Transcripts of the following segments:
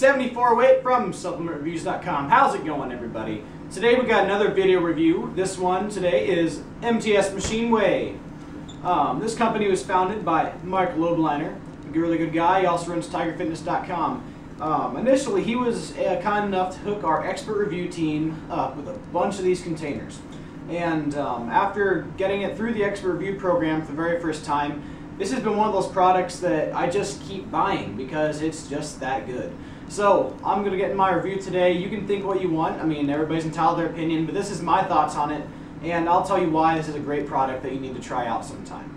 74 Whey from SupplementReviews.com. How's it going, everybody? Today we got another video review. This one today is MTS Machine Whey. This company was founded by Mark Lobliner, a really good guy. He also runs TigerFitness.com. Initially, he was kind enough to hook our expert review team up with a bunch of these containers. And after getting it through the expert review program for the very first time, this has been one of those products that I just keep buying because it's just that good. So I'm going to get in my review today. You can think what you want. I mean, everybody's entitled to their opinion, but this is my thoughts on it, and I'll tell you why this is a great product that you need to try out sometime.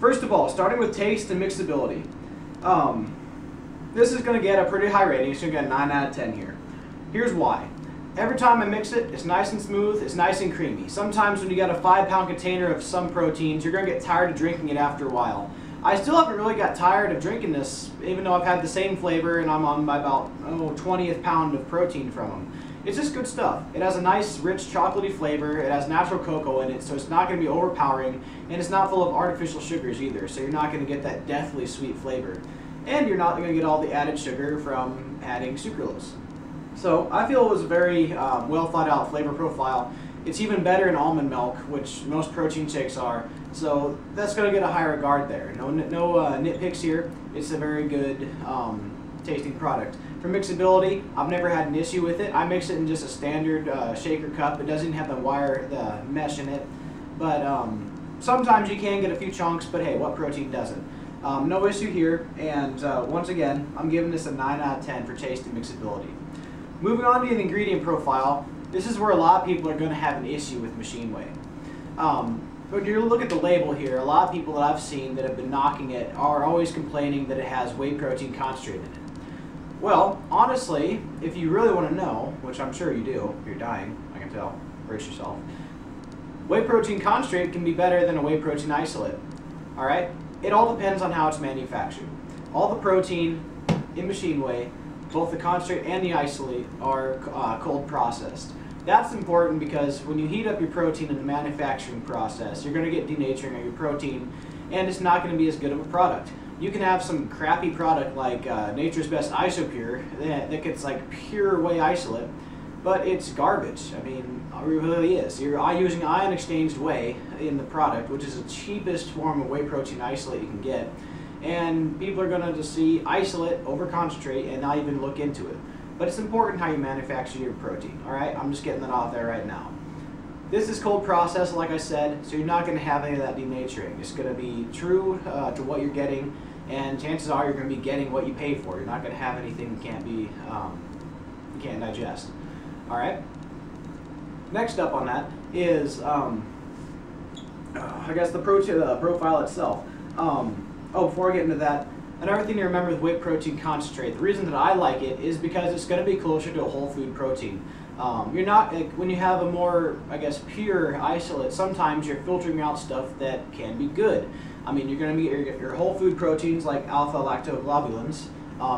First of all, starting with taste and mixability. This is going to get a pretty high rating. It's going to get a 9 out of 10 here. Here's why. Every time I mix it, it's nice and smooth, it's nice and creamy. Sometimes when you got a 5-pound container of some proteins, you're going to get tired of drinking it after a while. I still haven't really got tired of drinking this, even though I've had the same flavor and I'm on my about 20th pound of protein from them. It's just good stuff. It has a nice, rich, chocolatey flavor. It has natural cocoa in it, so it's not going to be overpowering, and it's not full of artificial sugars either, so you're not going to get that deathly sweet flavor. And you're not going to get all the added sugar from adding sucralose. So I feel it was a very well thought out flavor profile. It's even better in almond milk, which most protein shakes are. So that's going to get a high regard there. No nitpicks here. It's a very good tasting product. For mixability, I've never had an issue with it. I mix it in just a standard shaker cup. It doesn't have the mesh in it. But sometimes you can get a few chunks, but hey, what protein doesn't? No issue here. And once again, I'm giving this a 9 out of 10 for taste and mixability. Moving on to the ingredient profile, this is where a lot of people are going to have an issue with Machine Whey. When you look at the label here, a lot of people that I've seen that have been knocking it are always complaining that it has whey protein concentrate in it. Well, honestly, if you really want to know, which I'm sure you do, you're dying, I can tell, brace yourself, whey protein concentrate can be better than a whey protein isolate. Alright? It all depends on how it's manufactured. All the protein in Machine Whey, both the concentrate and the isolate, are cold processed. That's important because when you heat up your protein in the manufacturing process, you're going to get denaturing of your protein, and it's not going to be as good of a product. You can have some crappy product like Nature's Best Isopure that gets like pure whey isolate, but it's garbage. I mean, it really is. You're using ion exchanged whey in the product, which is the cheapest form of whey protein isolate you can get. And people are going to just see isolate over concentrate and not even look into it. But it's important how you manufacture your protein, alright? I'm just getting that off there right now. This is cold processed, like I said, so you're not going to have any of that denaturing. It's going to be true to what you're getting, and chances are you're going to be getting what you pay for. You're not going to have anything you can't digest. Alright? Next up on that is, I guess, the profile itself. Before I get into that, another thing to remember with whey protein concentrate, the reason that I like it is because it's going to be closer to a whole food protein. You're not, when you have a more, I guess, pure isolate, sometimes you're filtering out stuff that can be good. I mean, you're going to get your whole food proteins like alpha lactoglobulins,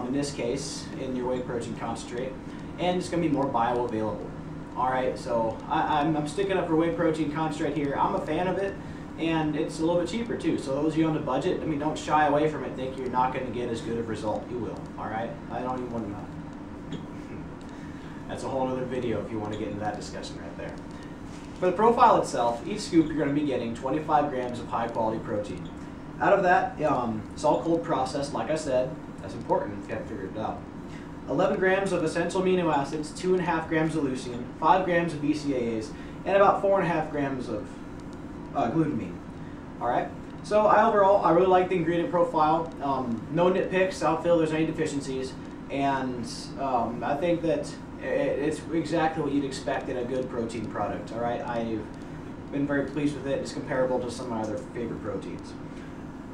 in this case, in your whey protein concentrate, and it's going to be more bioavailable. Alright, so I'm sticking up for whey protein concentrate here. I'm a fan of it. And it's a little bit cheaper too, so those of you on the budget, I mean, don't shy away from it, think you're not going to get as good of a result. You will, alright? I don't even want to know. That's a whole other video if you want to get into that discussion right there. For the profile itself, each scoop you're going to be getting 25 grams of high quality protein. Out of that, it's all cold processed, like I said. That's important if you haven't figured it out. 11 grams of essential amino acids, 2.5 grams of leucine, 5 grams of BCAAs, and about 4.5 grams of glutamine. Alright, so overall, I really like the ingredient profile. No nitpicks, I don't feel there's any deficiencies, and I think that it's exactly what you'd expect in a good protein product. Alright, I've been very pleased with it. It's comparable to some of my other favorite proteins.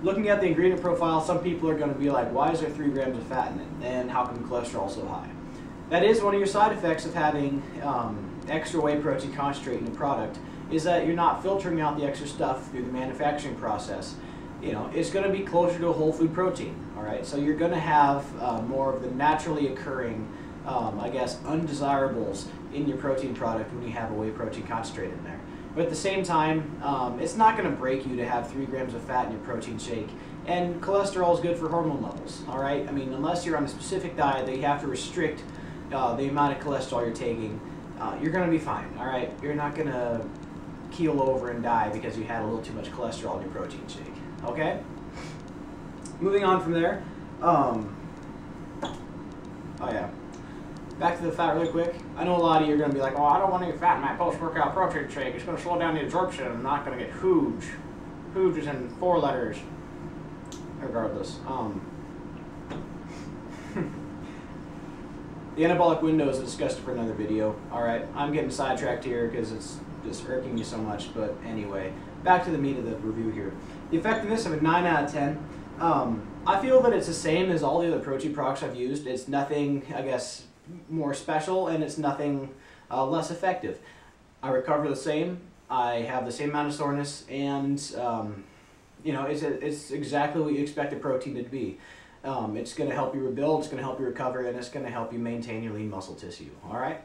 Looking at the ingredient profile, some people are going to be like, why is there 3 grams of fat in it, and how come the cholesterol is so high? That is one of your side effects of having extra whey protein concentrate in the product, is that you're not filtering out the extra stuff through the manufacturing process. You know, it's going to be closer to a whole food protein, alright? So you're going to have more of the naturally occurring, I guess, undesirables in your protein product when you have a whey protein concentrate in there. But at the same time, it's not going to break you to have 3 grams of fat in your protein shake And cholesterol is good for hormone levels, all right? I mean, unless you're on a specific diet that you have to restrict the amount of cholesterol you're taking, you're going to be fine, all right? You're not going to keel over and die because you had a little too much cholesterol in your protein shake, okay? Moving on from there, oh yeah, back to the fat really quick. I know a lot of you are going to be like, oh, I don't want to get fat in my post-workout protein shake. It's going to slow down the absorption. I'm not going to get huge. Huge is in 4 letters. Regardless. The anabolic window is discussed for another video. Alright, I'm getting sidetracked here because it's just irking me so much. But anyway, back to the meat of the review here. The effectiveness of a 9 out of 10. I feel that it's the same as all the other protein products I've used. It's nothing, I guess, more special, and it's nothing less effective. I recover the same. I have the same amount of soreness, and you know, it's exactly what you expect a protein to be. It's going to help you rebuild, it's going to help you recover, and it's going to help you maintain your lean muscle tissue. All right.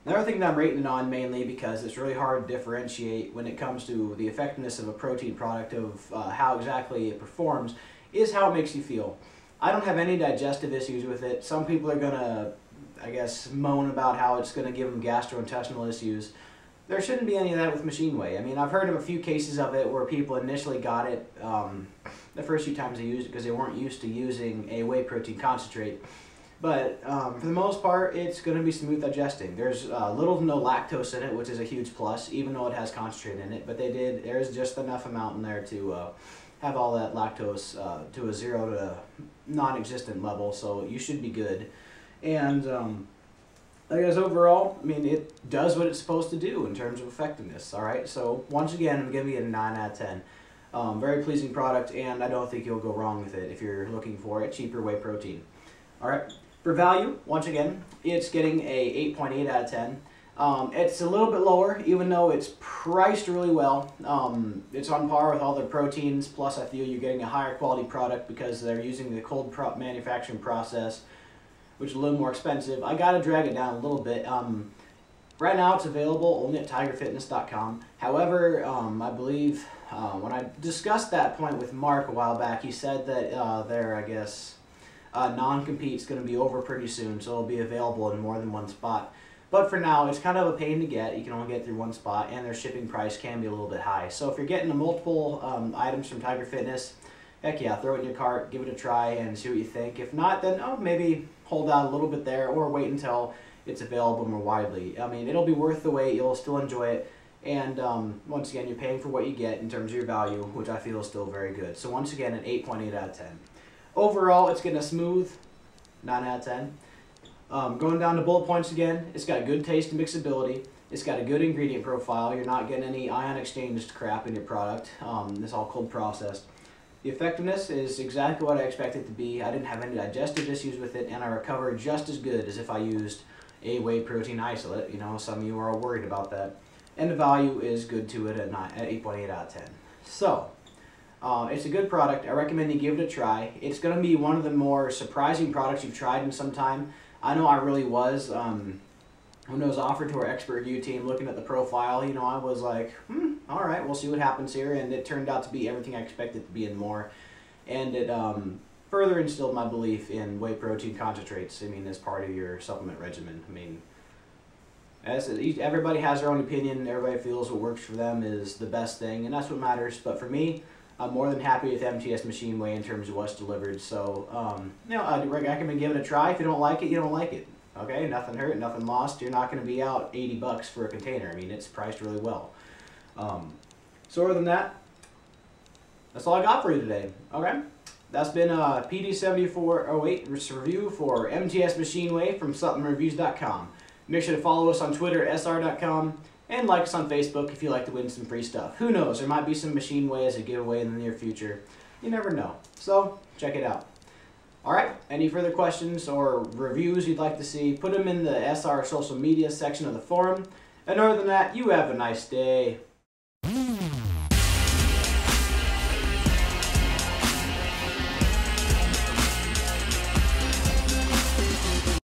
Another thing that I'm rating it on mainly because it's really hard to differentiate when it comes to the effectiveness of a protein product of how exactly it performs is how it makes you feel. I don't have any digestive issues with it. Some people are going to, I guess, moan about how it's going to give them gastrointestinal issues. There shouldn't be any of that with Machine Whey. I mean, I've heard of a few cases of it where people initially got it the first few times they used it because they weren't used to using a whey protein concentrate. But for the most part, it's going to be smooth digesting. There's little to no lactose in it, which is a huge plus, even though it has concentrate in it. But there's just enough amount in there to have all that lactose to a 0 to non-existent level, so you should be good. And I guess overall, I mean, it does what it's supposed to do in terms of effectiveness, all right? So once again, I'm giving it a 9 out of 10. Very pleasing product, and I don't think you'll go wrong with it if you're looking for a cheaper whey protein. All right, for value, once again, it's getting a 8.8 out of 10. It's a little bit lower, even though it's priced really well. It's on par with all their proteins, plus I feel you're getting a higher quality product because they're using the cold manufacturing process, which is a little more expensive. I gotta drag it down a little bit. Right now it's available only at TigerFitness.com. However, I believe when I discussed that point with Mark a while back, he said that their, I guess, non-compete is going to be over pretty soon, so it'll be available in more than one spot. But for now, it's kind of a pain to get. You can only get through one spot, and their shipping price can be a little bit high. So if you're getting multiple items from Tiger Fitness, heck yeah, throw it in your cart, give it a try, and see what you think. If not, then maybe hold out a little bit there, or wait until it's available more widely. I mean, it'll be worth the wait. You'll still enjoy it. And once again, you're paying for what you get in terms of your value, which I feel is still very good. So once again, an 8.8 out of 10. Overall, it's getting a smooth 9 out of 10. Going down to bullet points again, it's got good taste and mixability. It's got a good ingredient profile. You're not getting any ion exchanged crap in your product. It's all cold processed. The effectiveness is exactly what I expected it to be. I didn't have any digestive issues with it, and I recovered just as good as if I used a whey protein isolate. You know, some of you are worried about that. And the value is good to it at 8.8 out of 10. So, it's a good product. I recommend you give it a try. It's going to be one of the more surprising products you've tried in some time. I know I really was. When it was offered to our expert review team, looking at the profile, you know, I was like, all right, we'll see what happens here. And it turned out to be everything I expected it to be and more. And it further instilled my belief in whey protein concentrates, I mean, as part of your supplement regimen. I mean, everybody has their own opinion. Everybody feels what works for them is the best thing, and that's what matters. But for me, I'm more than happy with MTS Machine Whey in terms of what's delivered. So, you know, I'd recommend giving it a try. If you don't like it, you don't like it. Okay, nothing hurt, nothing lost. You're not going to be out 80 bucks for a container. I mean, it's priced really well. So other than that, that's all I got for you today. Okay, that's been a PD7408 review for MTS Machine Whey from SupplementReviews.com. Make sure to follow us on Twitter at sr.com, and like us on Facebook if you like to win some free stuff. Who knows, there might be some Machine Whey as a giveaway in the near future. You never know. So, check it out. Alright, any further questions or reviews you'd like to see, put them in the SR social media section of the forum. And other than that, you have a nice day.